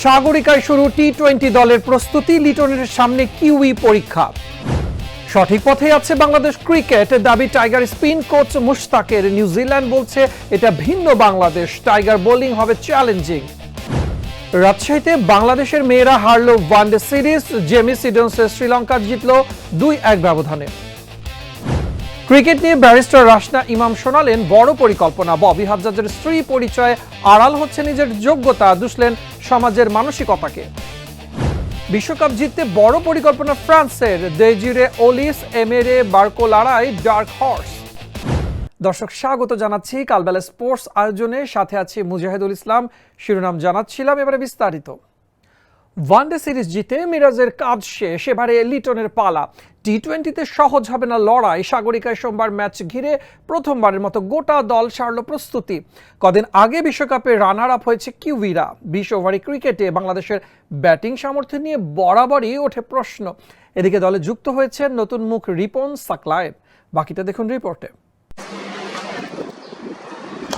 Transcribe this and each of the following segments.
সাগরিকায় শুরু টি-20 দলের প্রস্তুতি, লিটনের সামনে কিউই পরীক্ষা। সঠিক পথে আছে বাংলাদেশ ক্রিকেট, দাবি টাইগার স্পিন কোচ মুশতাকের। নিউজিল্যান্ড বলছে এটা ভিন্ন বাংলাদেশ, টাইগার বোলিং হবে চ্যালেঞ্জিং। রাজশাহীতে বাংলাদেশের মেয়েরা হারলো ওয়ানডে সিরিজ, জেমি সিডন্সে শ্রীলঙ্কা জিতল 2-1 ব্যবধানে। ক্রিকেট নিয়ে ব্যারিস্টার রাশনা ইমাম শোনালেন বড় পরিকল্পনা। ববি হাজ্জাজের স্ত্রী পরিচয়ে আড়াল হচ্ছে নিজের যোগ্যতা, দুষলেন সমাজের মানসিকতাকে। বিশ্বকাপ জিততে বড় পরিকল্পনা ফ্রান্সের, দেজিরে ওলিস এমেরে বার্কোলারায় ডার্ক হর্স। দর্শক স্বাগত জানাচ্ছি কালবেলা স্পোর্টস আয়োজনে, সাথে আছি মুজাহিদুল ইসলাম। শিরোনাম জানাচ্ছিলাম, এবারে বিস্তারিত। ওয়ানডে সিরিজ জিতে মিরাজের কাজ শেষ, এবারে লিটনের পালা। টি-20তে সহজ হবে না লড়াই। সাগরিকায় সোমবার ম্যাচ ঘিরে প্রথমবারের মতো গোটা দল সারল প্রস্তুতি। কদিন আগে বিশ্বকাপে রানার আপ হয়েছে কিউইরা। 20 ওভারে ক্রিকেটে বাংলাদেশের ব্যাটিং সামর্থ্য নিয়ে বরাবরই ওঠে প্রশ্ন। এদিকে দলে যুক্ত হয়েছে নতুন মুখ রিপন সাকলায়েভ। বাকিটা দেখুন রিপোর্টে।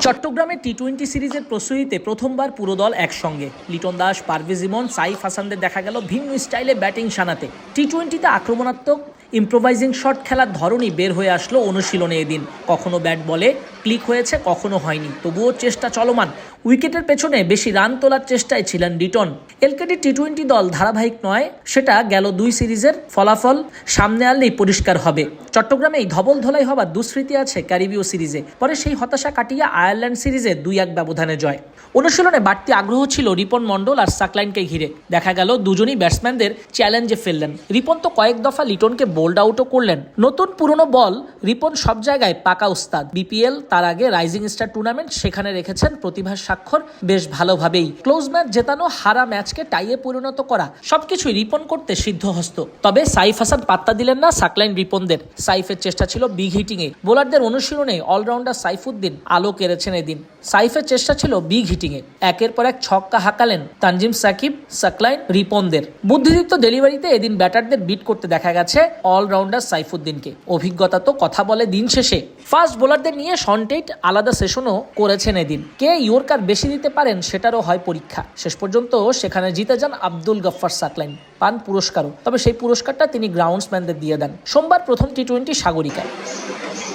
চট্টগ্রামে টি-20 সিরিজের প্রস্তুতিতে প্রথমবার পুরো দল একসঙ্গে। লিটন দাস, পারভেজ ইমন, সাইফ হাসানদের দেখা গেল ভিন্ন স্টাইলে ব্যাটিং সানাতে। টি-20তে আক্রমণাত্মক ইম্প্রোভাইজিং শট খেলার ধরনই বের হয়ে আসলো অনুশীলনে এদিন। কখনো ব্যাট বলে ক্লিক হয়েছে, কখনো হয়নি, তবুও চেষ্টা চলমান। উইকেটের পেছনে বেশি রান তোলার চেষ্টায় ছিলেন লিটন। এলকেডি টি-20 দল ধারাবাহিক নয়, সেটা গেল 2 সিরিজের ফলাফল সামনে আনলেই পরিষ্কার হবে। চট্টগ্রামেই ধবল ধলাই হবার দুঃস্মৃতি আছে ক্যারিবীয় সিরিজে, পরে সেই হতাশা কাটিয়ে আয়ারল্যান্ড সিরিজে 2-1 ব্যবধানে জয়। অনুশীলনে বাড়তি আগ্রহ ছিল রিপন মন্ডল আর সাকলাইনকে ঘিরে। দেখা গেল দুজনই ব্যাটসম্যানদের চ্যালেঞ্জে ফেললেন। রিপন তো কয়েক দফা লিটনকে বোল্ড আউটও করলেন। নতুন পুরনো বল, রিপন সব জায়গায় পাকা উস্তাদ। বিপিএল, তার আগে রাইজিং স্টার টুর্নামেন্ট, সেখানে রেখেছেন প্রতিভার স্বাক্ষর বেশ ভালোভাবেই। ক্লোজ ম্যাচ জেতানো, হারা ম্যাচকে টাইয়ে পরিণত করা, সবকিছুই রিপন করতে সিদ্ধহস্ত। তবে সাইফ হাসান পাত্তা দিলেন না সাকলাইন রিপনদের। সাইফের চেষ্টা ছিল বিগ হিটিংয়ে। বোলারদের অনুশীলনে অলরাউন্ডার সাইফুদ্দিন আলো কেড়েছেন এদিন। সাইফের চেষ্টা ছিল বিগ হিটিংয়ে। একের পর এক ছক্কা হাঁকালেন তানজিম সাকিব, সাকলাইন, রিপনদের। বুদ্ধিদীপ্ত ডেলিভারিতে এদিন ব্যাটারদের বিট করতে দেখা গেছে অলরাউন্ডার সাইফুদ্দিনকে। অভিজ্ঞতা তো কথা বলে দিন শেষে। ফাস্ট বোলারদের নিয়ে শনটেট আলাদা সেশনও করেছেন এদিন। কে ইয়র্কার বেশি দিতে পারেন সেটারও হয় পরীক্ষা। শেষ পর্যন্ত সেখানে জিতে যান আব্দুল গফফার সাকলাইন, পান পুরস্কারও। তবে সেই পুরস্কারটা তিনি গ্রাউন্ডসম্যানদের দিয়ে দেন। সোমবার প্রথম টি-20 সাগরিকায়।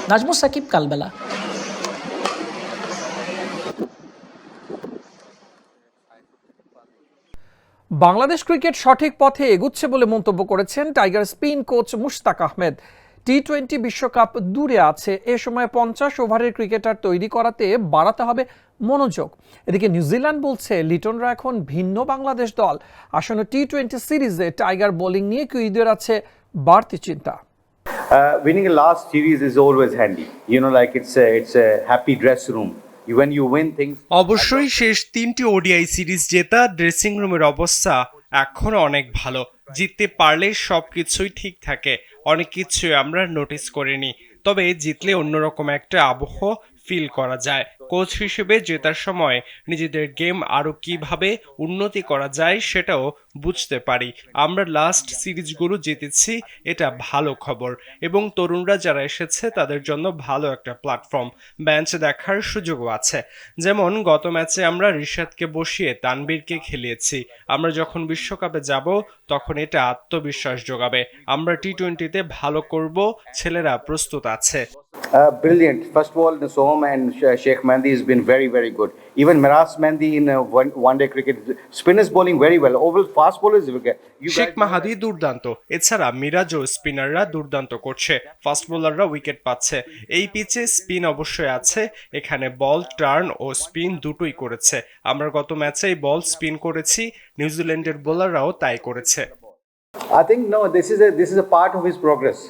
নাজমুস সাকিব, কালবেলা। বাংলাদেশ ক্রিকেট সঠিক পথে এগুচ্ছে বলে মন্তব্য করেছেন tiger spin coach Mushtaq Ahmed. টি-20 বিশ্বকাপ দূরে আছে, এ সময় 50 ওভারের ক্রিকেটার তৈরি করাতে বাড়াতে হবে মনোযোগ। এদিকে নিউজিল্যান্ড বলছে লিটনরা এখন ভিন্ন বাংলাদেশ দল। আসন্ন টি-20 সিরিজে টাইগার বোলিং নিয়ে কিউইদের আছে বাড়তি চিন্তা। Winning a last series is always handy. You know, like it's a happy dress room. When you win things. অবশ্যই শেষ 3টি ওডিআই সিরিজ জেতা ড্রেসিং রুমের অবস্থা এখন অনেক ভালো। জিততে পারলে সবকিছুই ঠিক থাকে, অনেক কিছুই আমরা নোটিস করিনি। তবে জিতলে অন্যরকম একটা আবহ ফিল করা যায়। কোচ হিসেবে জেতার সময় নিজেদের গেম আরো কিভাবে উন্নতি করা যায় সেটাও বুঝতে পারি। আমরা লাস্ট সিরিজগুলো জিতেছি, এটা ভালো খবর। এবং তরুণরা যারা এসেছে তাদের জন্য ভালো একটা প্ল্যাটফর্ম, বেঞ্চ দেখার সুযোগও আছে। যেমন গত ম্যাচে আমরা রিশাদকে বসিয়ে তানবীরকে খেলিয়েছি। আমরা যখন বিশ্বকাপে যাব তখন এটা আত্মবিশ্বাস যোগাবে। আমরা টি-20তে ভালো করব, ছেলেরা প্রস্তুত আছে। Brilliant. First of all, Nasom and Sheikh Mehndi has been very, very good. Even Miraz Mehndi in one-day cricket, spinners bowling very well. Overall, fast bowlers. Sheikh মাহাদি দুর্দান্ত, এছাড়া মিরাজ ও স্পিনাররা দুর্দান্ত করছে। ফাস্ট বোলাররা উইকেট পাচ্ছে। এই পিচে স্পিন অবশ্যই আছে, এখানে বল টার্ন ও স্পিন দুটোই করেছে। আমরা গত ম্যাচেই বল স্পিন করেছি, নিউজিল্যান্ডের বোলাররাও তাই করেছে। I think no, this is a part of his progress.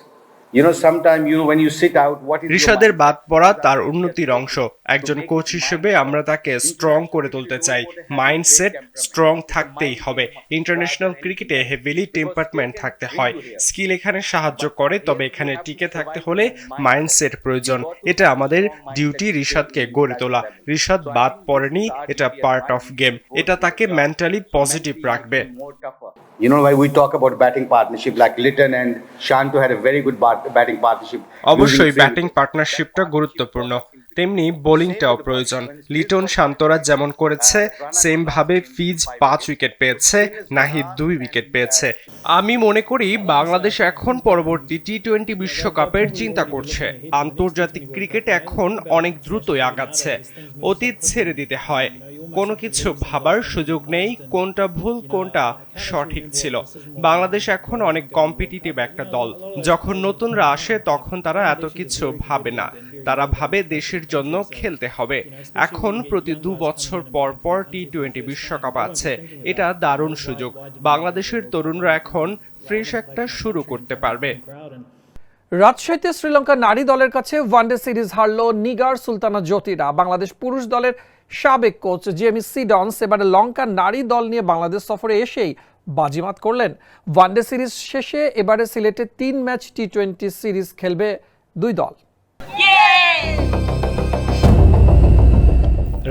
You know, sometimes when you sit out, what is ঋষাদের বাদ পড়া তার উন্নতির অংশ। একজন কোচ হিসেবে আমরা তাকে স্ট্রং করে তুলতে চাই। মাইন্ডসেট স্ট্রং থাকতেই হবে। ইন্টারন্যাশনাল ক্রিকেটে হেভিলি টেম্পারমেন্ট থাকতে হয়। স্কিল এখানে সাহায্য করে, তবে এখানে টিকে থাকতে হলে মাইন্ডসেট প্রয়োজন। এটা আমাদের ডিউটি ঋষাদকে গড়ে তোলা। ঋষাদ বাদ পড়েনি, এটা পার্ট অফ গেম। এটা তাকে মেন্টালি পজিটিভ রাখবে। You know, when we talk about batting partnership, like Litton and Shanto had a very good batting partnership. অবশ্যই ব্যাটিং পার্টনারশিপটা গুরুত্বপূর্ণ। তেমনি বোলিংটাও প্রয়োজন। লিটন শান্তরা যেমন করেছে সেম ভাবে ফিজ 5 উইকেট পেয়েছে, নাহিদ 2 উইকেট পেয়েছে। আমি মনে করি বাংলাদেশ এখন পরবর্তী টি-20 বিশ্বকাপের চিন্তা করছে। আন্তর্জাতিক ক্রিকেট এখন অনেক দ্রুতই আগাচ্ছে, অতীত ছেড়ে দিতে হয়। কোনো কিছু ভাবার সুযোগ নেই কোনটা ভুল কোনটা সঠিক ছিল। বাংলাদেশ এখন অনেক কম্পিটিটিভ একটা দল। যখন নতুনরা আসে তখন তারা এত কিছু ভাবে না, তারা ভাবে দেশের জন্য খেলতে হবে। এখন প্রতি 2 বছর পর পর টি-20 বিশ্বকাপ আছে, এটা দারুণ সুযোগ। বাংলাদেশের তরুণরা এখন ফ্রেশ একটা শুরু করতে পারবে। রাজশাহীতে শ্রীলঙ্কা নারী দলের কাছে ওয়ানডে সিরিজ হারল নিগার সুলতানা জ্যোতিরা। বাংলাদেশ পুরুষ দলের সাবেক কোচ জেমি সিডন্স এবারে লঙ্কার নারী দল নিয়ে বাংলাদেশ সফরে এসেই বাজিমাত করলেন। ওয়ানডে সিরিজ শেষে এবারে সিলেটে 3 ম্যাচ টি-20 সিরিজ খেলবে 2 দল।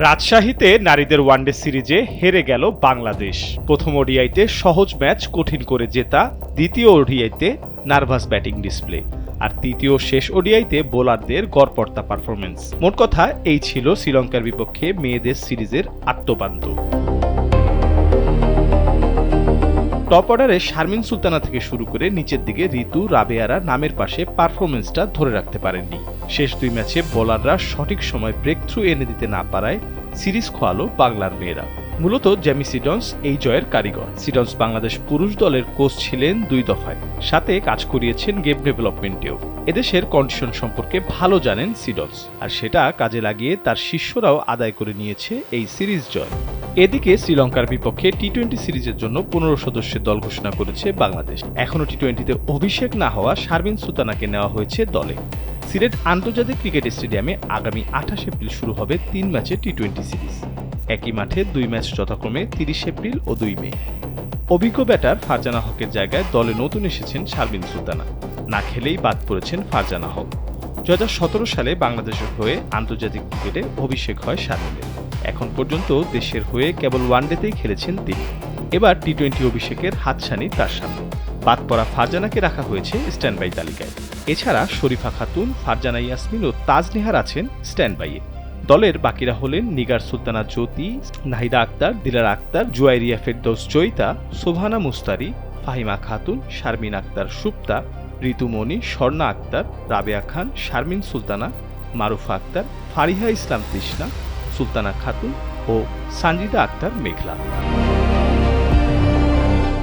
রাজশাহীতে নারীদের ওয়ানডে সিরিজে হেরে গেল বাংলাদেশ। প্রথম ওডিআইতে সহজ ম্যাচ কঠিন করে জেতা, দ্বিতীয় ওডিআইতে নার্ভাস ব্যাটিং ডিসপ্লে, আর তৃতীয় শেষ ওডিআইতে বোলারদের গড়পড়তা পারফরমেন্স। মোট কথা এই ছিল শ্রীলঙ্কার বিপক্ষে মেয়েদের সিরিজের আত্মবান্ধব। টপ অর্ডারে শারমিন সুলতানা থেকে শুরু করে নিচের দিকে ঋতু, রাবেয়ারা নামের পাশে পারফরমেন্সটা ধরে রাখতে পারেননি। শেষ 2 ম্যাচে বোলাররা সঠিক সময় ব্রেক থ্রু এনে দিতে না পারায় সিরিজ খোয়ালো বাংলার মেয়েরা। মূলত জেমি সিডন্স এই জয়ের কারিগর। সিডন্স বাংলাদেশ পুরুষ দলের কোচ ছিলেন 2 দফায়, সাথে কাজ করিয়েছেন গেম ডেভেলপমেন্টেও। এদেশের কন্ডিশন সম্পর্কে ভালো জানেন সিডন্স, আর সেটা কাজে লাগিয়ে তার শিষ্যরাও আদায় করে নিয়েছে এই সিরিজ জয়। এদিকে শ্রীলঙ্কার বিপক্ষে টি-20 সিরিজের জন্য 15 সদস্যের দল ঘোষণা করেছে বাংলাদেশ। এখনও টি-20তে অভিষেক না হওয়া শারমিন সুলতানাকে নেওয়া হয়েছে দলে। সিলেট আন্তর্জাতিক ক্রিকেট স্টেডিয়ামে আগামী 28 এপ্রিল শুরু হবে 3 ম্যাচের টি-20 সিরিজ। একই মাঠে 2 ম্যাচ যথাক্রমে 30 এপ্রিল ও 2 মে। অভিজ্ঞ ব্যাটার ফারজানা হকের জায়গায় দলে নতুন এসেছেন শারমিন সুলতানা। না খেলেই বাদ পড়েছেন ফারজানা হক। 2017 সালে বাংলাদেশের হয়ে আন্তর্জাতিক ক্রিকেটে অভিষেক হয় শারমিনের। এখন পর্যন্ত দেশের হয়ে কেবল ওয়ানডেতেই খেলেছেন তিনি। এবার টি-20 অভিষেকের হাতছানি তার সামনে। বাদ পড়া ফারজানাকে রাখা হয়েছে স্ট্যান্ড বাই তালিকায়। এছাড়া শরীফা খাতুন, ফারজানা ইয়াসমিন ও তাজনিহার আছেন স্ট্যান্ড বাইয়ে। দলের বাকিরা হলেন নিগার সুলতানা জ্যোতি, নাহিদা আক্তার, দিলারা আক্তার, জুয়াইরিয়া ফেরদৌস জয়িতা, শোভানা মুস্তারি, ফাহিমা খাতুন, শারমিন আক্তার সুপ্তা, ঋতুমণি, স্বর্ণা আক্তার, রাবেয়া খান, শারমিন সুলতানা, মারুফা আক্তার, ফারিহা ইসলাম তৃষ্ণা, সুলতানা খাতুন ও সানজিদা আক্তার মেঘলা।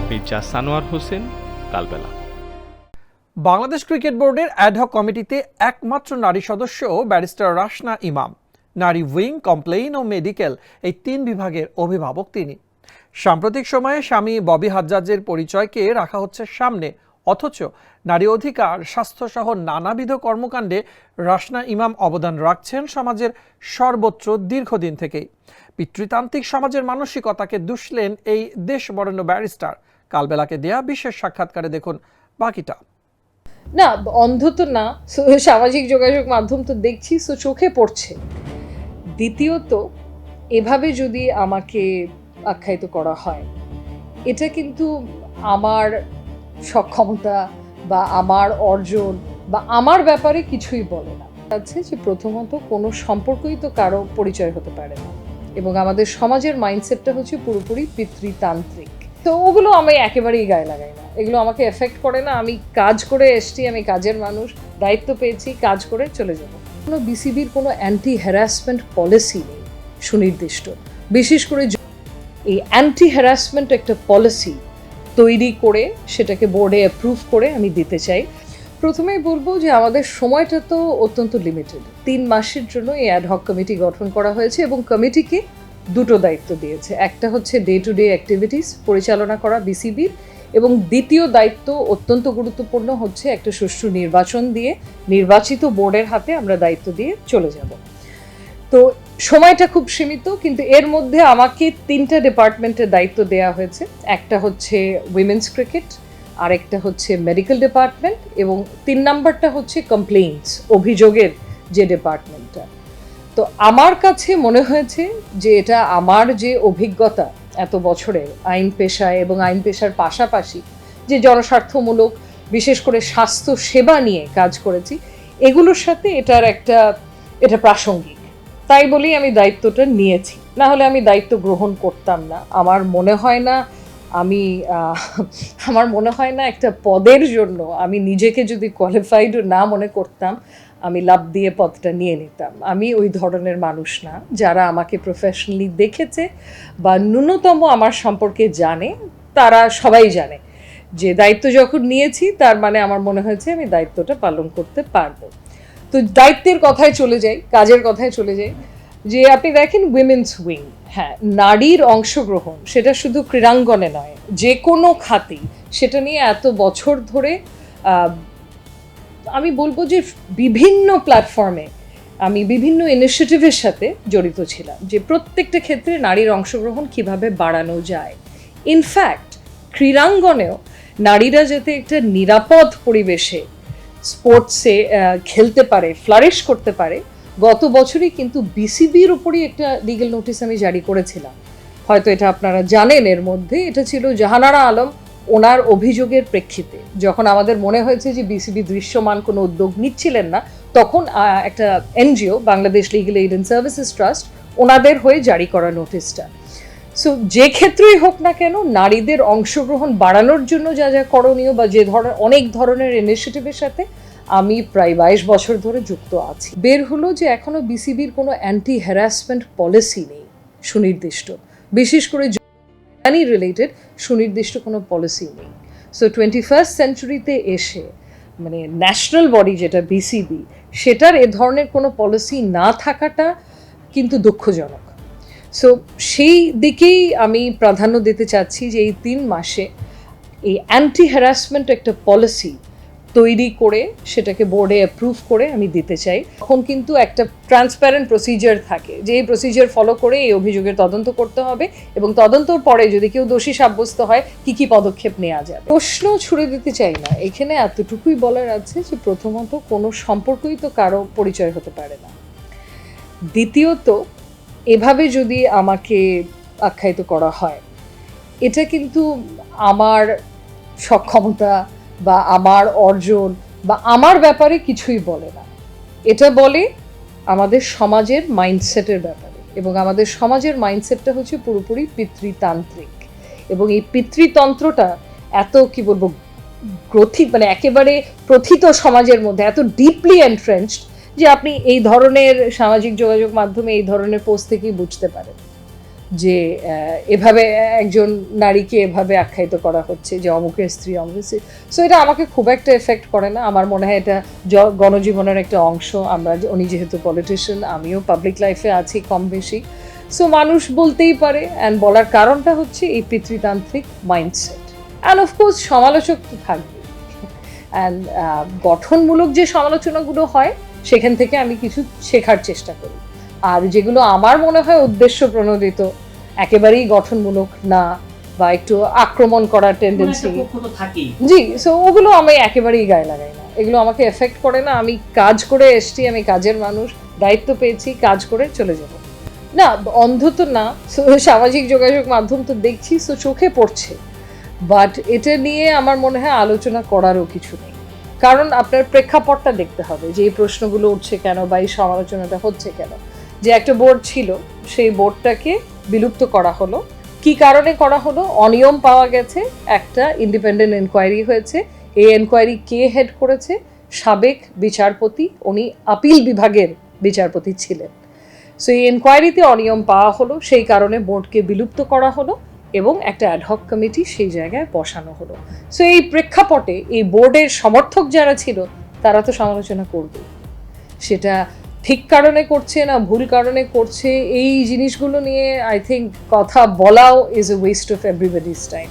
মির্জা সানোয়ার হোসেন, কালবেলা। বাংলাদেশ ক্রিকেট বোর্ডের অ্যাডহক কমিটিতে একমাত্র নারী সদস্য ব্যারিস্টার রাশনা ইমাম। নারী উইং, কমপ্লেইন ও মেডিকেল এই 3 বিভাগের অভিভাবক তিনি। সাম্প্রতিক সময়ে স্বামী ববি হাজ্জাজের পরিচয়কে রাখা হচ্ছে সামনে, অথচ নারী অধিকার, স্বাস্থ্যসহ নানাবিধ কর্মকাণ্ডে রাশনা ইমাম অবদান রাখছেন সমাজের সর্বত্র দীর্ঘদিন থেকেই। পিতৃতান্ত্রিক সমাজের মানসিকতাকে দুষলেন এই দেশ বরেণ্য ব্যারিস্টার। কালবেলাকে দেয়া বিশেষ সাক্ষাৎকারে দেখুন বাকিটা। না, অন্ধ তো না, সামাজিক যোগাযোগ মাধ্যম তো দেখছি, সো চোখে পড়ছে। দ্বিতীয়ত, এভাবে যদি আমাকে আখ্যায়িত করা হয়, এটা কিন্তু আমার সক্ষমতা বা আমার অর্জন বা আমার ব্যাপারে কিছুই বলে না। আছে যে প্রথমত কোনো সম্পর্কই তো কারো পরিচয় হতে পারে না, এবং আমাদের সমাজের মাইন্ডসেটটা হচ্ছে পুরোপুরি পিতৃতান্ত্রিক। তো ওগুলো আমি একেবারেই গায়ে লাগাই না, এগুলো আমাকে এফেক্ট করে না। আমি কাজ করে এসছি, আমি কাজের মানুষ, দায়িত্ব পেয়েছি, কাজ করে চলে যাব। কোনো বিসিবির কোনো অ্যান্টি হ্যারাসমেন্ট পলিসি নেই সুনির্দিষ্ট। বিশেষ করে এই অ্যান্টি হ্যারাসমেন্ট একটা পলিসি তৈরি করে সেটাকে বোর্ডে অ্যাপ্রুভ করে আমি দিতে চাই। প্রথমেই বলবো যে আমাদের সময়টা তো অত্যন্ত লিমিটেড। 3 মাসের জন্য এই অ্যাডহক কমিটি গঠন করা হয়েছে এবং কমিটিকে 2টো দায়িত্ব দিয়েছে। একটা হচ্ছে ডে টু ডে অ্যাক্টিভিটিস পরিচালনা করা বিসিবির, এবং দ্বিতীয় দায়িত্ব অত্যন্ত গুরুত্বপূর্ণ হচ্ছে একটা সুষ্ঠু নির্বাচন দিয়ে নির্বাচিত বোর্ডের হাতে আমরা দায়িত্ব দিয়ে চলে যাব। তো সময়টা খুব সীমিত, কিন্তু এর মধ্যে আমাকে 3টা ডিপার্টমেন্টের দায়িত্ব দেওয়া হয়েছে। একটা হচ্ছে উইমেন্স ক্রিকেট, আরেকটা হচ্ছে মেডিকেল ডিপার্টমেন্ট, এবং 3 নাম্বারটা হচ্ছে কমপ্লেইন্টস, অভিযোগের যে ডিপার্টমেন্টটা। তো আমার কাছে মনে হয়েছে যে এটা আমার যে অভিজ্ঞতা এত বছরের আইন পেশায় এবং আইন পেশার পাশাপাশি যে জনস্বার্থমূলক বিশেষ করে স্বাস্থ্য সেবা নিয়ে কাজ করেছি, এগুলোর সাথে এটা প্রাসঙ্গিক। তাই বলেই আমি দায়িত্বটা নিয়েছি, না হলে আমি দায়িত্ব গ্রহণ করতাম না। আমার মনে হয় না একটা পদের জন্য আমি নিজেকে যদি কোয়ালিফাইড না মনে করতাম, আমি লাভ দিয়ে পদটা নিয়ে নিতাম। আমি ওই ধরনের মানুষ না। যারা আমাকে প্রফেশনালি দেখেছে বা ন্যূনতম আমার সম্পর্কে জানে, তারা সবাই জানে যে দায়িত্ব যখন নিয়েছি তার মানে আমার মনে হয়েছে আমি দায়িত্বটা পালন করতে পারবো। তো দায়িত্বের কথায় চলে যাই, কাজের কথায় চলে যাই, যে আপনি দেখেন উইমেন্স উইং, হ্যাঁ, নারীর অংশগ্রহণ সেটা শুধু ক্রীড়াঙ্গনে নয়, যে কোনো খাতেই, সেটা নিয়ে এত বছর ধরে আমি বলবো যে বিভিন্ন প্ল্যাটফর্মে আমি বিভিন্ন ইনিশিয়েটিভের সাথে জড়িত ছিলাম, যে প্রত্যেকটা ক্ষেত্রে নারীর অংশগ্রহণ কিভাবে বাড়ানো যায়। ইনফ্যাক্ট ক্রীড়াঙ্গনেও নারীরা যাতে একটা নিরাপদ পরিবেশে স্পোর্টসে খেলতে পারে, ফ্লারিশ করতে পারে, গত বছরই কিন্তু বিসিবির উপরই একটা লিগ্যাল নোটিশ আমি জারি করেছিলাম। হয়তো এটা আপনারা জানেন, এর মধ্যে এটা ছিল জাহানারা আলম ওনার অভিযোগের প্রেক্ষিতে। যখন আমাদের মনে হয়েছে যে বিসিবি দৃশ্যমান কোনো উদ্যোগ নিচ্ছিলেন না, তখন একটা NGO, Bangladesh legal aid and services trust, ওনাদের হয়ে জারি করা নোটিশটা। সো যে ক্ষেত্রেই হোক না কেন, নারীদের অংশগ্রহণ বাড়ানোর জন্য যা যা করণীয় বা যে ধরনের অনেক ধরনের ইনিশিয়েটিভের সাথে আমি প্রায় 22 বছর ধরে যুক্ত আছি। বের হলো যে এখনো বিসিবির কোনো অ্যান্টি হ্যারাসমেন্ট পলিসি নেই সুনির্দিষ্ট, বিশেষ করে রিলেটেড সুনির্দিষ্ট কোনো পলিসি নেই। সো 21st সেঞ্চুরিতে এসে মানে ন্যাশনাল বডি যেটা বিসিবি, সেটার এ ধরনের কোনো পলিসি না থাকাটা কিন্তু দুঃখজনক। সো সেই দিকেই আমি প্রাধান্য দিতে চাচ্ছি যে এই 3 মাসে এই অ্যান্টি হ্যারাসমেন্ট একটা পলিসি তৈরি করে সেটাকে বোর্ডে অ্যাপ্রুভ করে আমি দিতে চাই। এখন কিন্তু একটা ট্রান্সপ্যারেন্ট প্রসিজার থাকে, যে এই প্রসিজার ফলো করে এই অভিযোগের তদন্ত করতে হবে, এবং তদন্তর পরে যদি কেউ দোষী সাব্যস্ত হয় কি পদক্ষেপ নেওয়া যাবে। প্রশ্ন ছুড়ে দিতে চাই না, এখানে এতটুকুই বলার আছে যে প্রথমত কোনো সম্পর্কই তো কারো পরিচয় হতে পারে না। দ্বিতীয়ত, এভাবে যদি আমাকে আখ্যায়িত করা হয়, এটা কিন্তু আমার সক্ষমতা বা আমার অর্জন বা আমার ব্যাপারে কিছুই বলে না। এটা বলে আমাদের সমাজের মাইন্ডসেটের ব্যাপারে, এবং আমাদের সমাজের মাইন্ডসেটটা হচ্ছে পুরোপুরি পিতৃতান্ত্রিক, এবং এই পিতৃতন্ত্রটা এত কি বলবো মানে একেবারে প্রথিত সমাজের মধ্যে এত ডিপলি এন্ট্রেন্সড যে আপনি এই ধরনের সামাজিক যোগাযোগ মাধ্যমে এই ধরনের পোস্ট থেকেই বুঝতে পারেন যে এভাবে একজন নারীকে এভাবে আখ্যায়িত করা হচ্ছে যে অমুকের স্ত্রী, অমুকের স্ত্রী। সো এটা আমাকে খুব একটা এফেক্ট করে না। আমার মনে হয় এটা গণজীবনের একটা অংশ। উনি যেহেতু পলিটিশিয়ান, আমিও পাবলিক লাইফে আছি কম বেশি, সো মানুষ বলতেই পারে। অ্যান্ড বলার কারণটা হচ্ছে এই পিতৃতান্ত্রিক মাইন্ডসেট। অ্যান্ড অফকোর্স সমালোচক তো থাকবে, অ্যান্ড গঠনমূলক যে সমালোচনাগুলো হয় সেখান থেকে আমি কিছু শেখার চেষ্টা করি। আর যেগুলো আমার মনে হয় উদ্দেশ্য প্রণোদিত, একেবারেই গঠনমূলক না বা একটু আক্রমণ করার টেন্ডেন্সি, জি, সো ওগুলো আমি একেবারেই গায়ে লাগাই না। এগুলো আমাকে এফেক্ট করে না। আমি কাজ করে এসছি, আমি কাজের মানুষ, দায়িত্ব পেয়েছি, কাজ করে চলে যাব। না, অন্ধ তো না, সামাজিক যোগাযোগ মাধ্যম তো দেখছি, সো চোখে পড়ছে, বাট এটা নিয়ে আমার মনে হয় আলোচনা করারও কিছু নেই। কারণ আপনার প্রেক্ষাপটটা দেখতে হবে যে এই প্রশ্নগুলো উঠছে কেন বা এই সমালোচনাটা হচ্ছে কেন। যে একটা বোর্ড ছিল, সেই বোর্ডটাকে বিলুপ্ত করা হলো। কি কারণে করা হলো? অনিয়ম পাওয়া গেছে, একটা ইন্ডিপেন্ডেন্ট এনকোয়ারি হয়েছে। এই এনকোয়ারি কে হেড করেছে? সাবেক বিচারপতি, উনি আপিল বিভাগের বিচারপতি ছিলেন। সো এই এনকোয়ারিতে অনিয়ম পাওয়া হলো, সেই কারণে বোর্ডকে বিলুপ্ত করা হলো এবং একটা অ্যাডহক কমিটি সেই জায়গায় বসানো হলো। সো এই প্রেক্ষাপটে এই বোর্ডের সমর্থক যারা ছিল তারা তো সমালোচনা করবে। সেটা ঠিক কারণে করছে না ভুল কারণে করছে, এই জিনিসগুলো নিয়ে আই থিঙ্ক কথা বলাও is a West of everybody's time.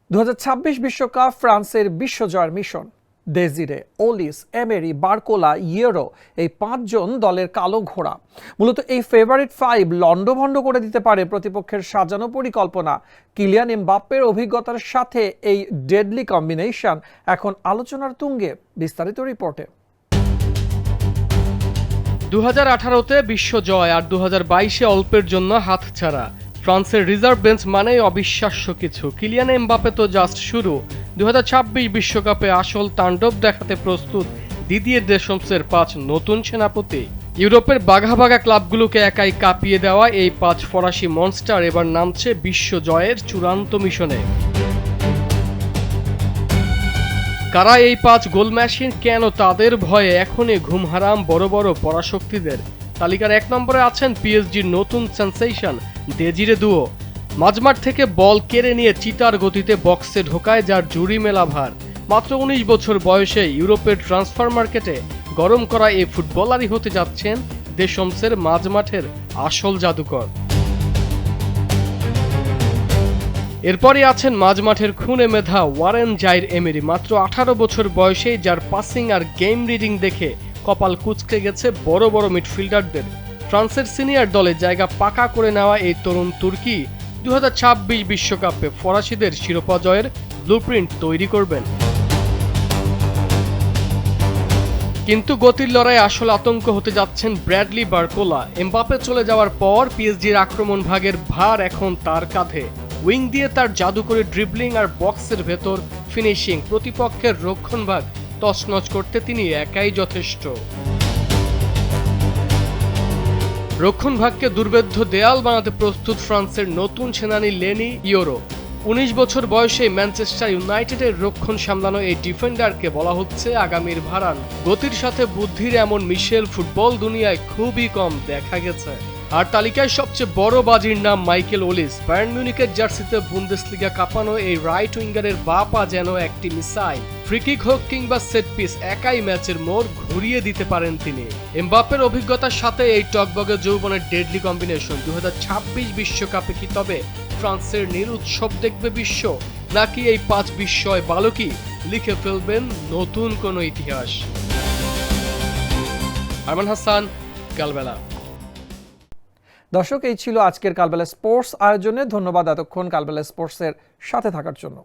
2026 বিশ্বকাপ ফ্রান্সের বিশ্বজয়ের মিশন। ডেজিরে, ওলিস, এমেরি, বারকোলা, ইয়েরো, এই 5 জন দলের কালো ঘোড়া। মূলত এই ফেভারিট 5 লন্ডভন্ড করে দিতে পারে প্রতিপক্ষের সাজানো পরিকল্পনা। কিলিয়ান এমবাপ্পের অভিজ্ঞতার সাথে এই ডেডলি কম্বিনেশন এখন আলোচনার তুঙ্গে। বিস্তারিত রিপোর্টে। 2018-তে বিশ্ব জয় আর 2022-এ অল্পের জন্য হাতছাড়া। ফ্রান্সের রিজার্ভ বেঞ্চ মানেই অবিশ্বাস্য কিছু। কিলিয়ান এমবাপ্পে তো জাস্ট শুরু। 2026 বিশ্বকাপে আসল তাণ্ডব দেখাতে প্রস্তুত দিদিয়ে দেশমসের 5 নতুন সেনাপতি। ইউরোপের বাঘা বাঘা ক্লাবগুলোকে একাই কাঁপিয়ে দেওয়া এই 5 ফরাসি মনস্টার এবার নামছে বিশ্ব জয়ের চূড়ান্ত মিশনে। কারা এই 5 গোল মেশিন, কেন তাদের ভয়ে এখনই ঘুম হারাম বড় বড় পরাশক্তিদের? তালিকার 1 নম্বরে আছেন পিএসজির নতুন সেন্সেশন দেজিরে দুও। মাঝমাঠ থেকে বল কেড়ে নিয়ে চিতার গতিতে বক্সে ঢোকায় যার জুরি মেলা ভার। মাত্র 19 বছর বয়সে ইউরোপের ট্রান্সফার মার্কেটে গরম করা এই ফুটবলারই হতে যাচ্ছেন দেশমসের মাঝমাঠের আসল জাদুকর। এরপরই আছেন মাঝমাঠের খুনে মেধা ওয়ারেন জাইর এমেরি। মাত্র 18 বছর বয়সে যার পাসিং আর গেম রিডিং দেখে কপাল কুঁচকে গেছে বড় বড় মিডফিল্ডারদের। ফ্রান্সের সিনিয়র দলে জায়গা পাকা করে নেওয়া এই তরুণ তুর্কি 2026 বিশ্বকাপে ফরাসিদের শিরোপা জয়ের ব্লুপ্রিন্ট তৈরি করবেন। কিন্তু গতির লড়াই আসল আতঙ্ক হতে যাচ্ছেন ব্র্যাডলি বারকোলা। এমবাপে চলে যাওয়ার পর পিএসজির আক্রমণ ভাগের ভার এখন তার কাঁধে। উইং দিয়ে তার জাদুকরী ড্রিবলিং আর বক্সের ভেতর ফিনিশিং, প্রতিপক্ষের রক্ষণভাগ তছনছ করতে তিনি একাই যথেষ্ট। রক্ষণভাগকে দুর্ভেদ্য দেয়াল বানাতে প্রস্তুত ফ্রান্সের নতুন সেনানী লেনি ইয়োরো। 19 বছর বয়সে ম্যানচেস্টার ইউনাইটেডের রক্ষণ সামলানো এই ডিফেন্ডারকে বলা হচ্ছে আগামীর ভারান। গতির সাথে বুদ্ধির এমন মিশেল ফুটবল দুনিয়ায় খুবই কম দেখা গেছে। আর তালিকায় সবচেয়ে বড় বাজির নাম মাইকেল ওলিস। বায়ার্ন মিউনিখের জার্সিতে বুন্দেসলিগা কাঁপানো এই রাইট উইঙ্গারের বা পা যেন একটি মিসাইল। ফ্রিকিক হোক কিংবা সেট পিস, একাই ম্যাচের মোড় ঘুরিয়ে দিতে পারেন তিনি। এমবাপ্পের অভিজ্ঞতার সাথে এই টকবগে যৌবনের ডেডলি কম্বিনেশন 2026 বিশ্বকাপে কি তবে ফ্রান্সের নিরুৎসব দেখবে বিশ্ব, নাকি এই 5 বিস্ময় বালকই লিখে ফেলবেন নতুন কোনো ইতিহাস? আরমান হাসান, কালবেলা। দর্শক, এই ছিল আজকের কালবেলা স্পোর্টস আয়োজনে। ধন্যবাদ এতক্ষণ কালবেলা স্পোর্টসের সাথে থাকার জন্য।